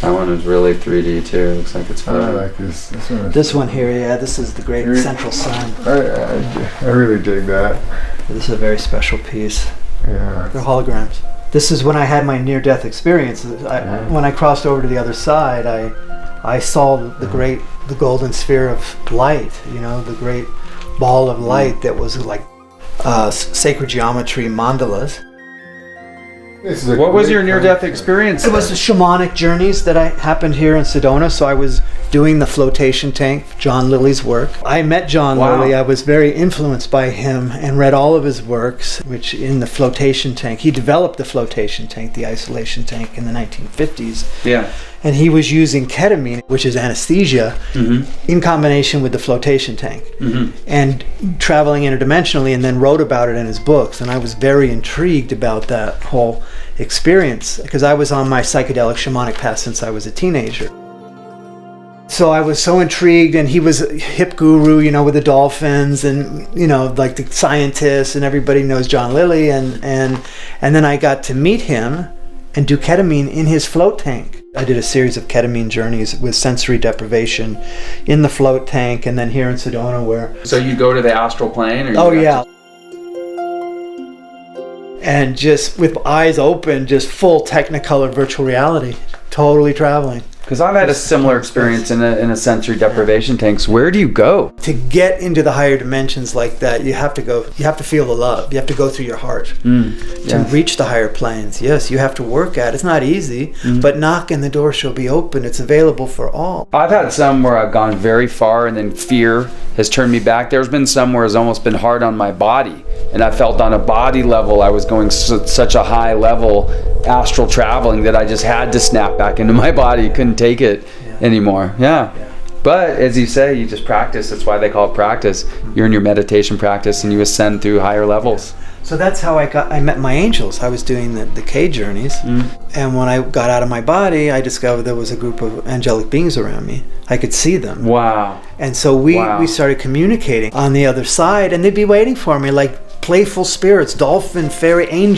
That one is really 3D too. Looks like it's I fun. like this. This one here, yeah, this is the Great Central Sun. I really dig that. This is a very special piece. Yeah. They're holograms. This is when I had my near-death experience. When I crossed over to the other side, I saw the golden sphere of light. You know, the great ball of light that was like sacred geometry mandalas. What was your near-death experience? It was the shamanic journeys that happened here in Sedona. So I was doing the flotation tank, John Lilly's work. I met John Lilly. I was very influenced by him and read all of his works, which in the flotation tank, he developed the flotation tank, the isolation tank in the 1950s. Yeah. And he was using ketamine, which is anesthesia, in combination with the flotation tank, and traveling interdimensionally, and then wrote about it in his books. And I was very intrigued about that whole experience because I was on my psychedelic shamanic path since I was a teenager. So I was so intrigued, and he was a hip guru, you know, with the dolphins, and you know, like the scientists, and everybody knows John Lilly, and then I got to meet him and do ketamine in his float tank. I did a series of ketamine journeys with sensory deprivation in the float tank, and then here in Sedona where... So you go to the astral plane? Or oh yeah. And just with eyes open, just full Technicolor virtual reality, totally traveling. Because I've had a similar experience in a sensory deprivation tanks. Where do you go? To get into the higher dimensions like that, you have to feel the love. You have to go through your heart to reach the higher planes. Yes, you have to work at it. It's not easy, but knock and the door shall be open. It's available for all. I've had some where I've gone very far and then fear has turned me back. There's been some where it's almost been hard on my body. And I felt on a body level, I was going such a high level astral traveling that I just had to snap back into my body. Couldn't take it anymore. Yeah. But as you say, you just practice. That's why they call it practice. You're in your meditation practice and you ascend through higher levels. So that's how I met my angels. I was doing the K journeys, and when I got out of my body, I discovered there was a group of angelic beings around me. I could see them. Wow. And so we started communicating on the other side, and they'd be waiting for me like playful spirits, dolphin, fairy, angel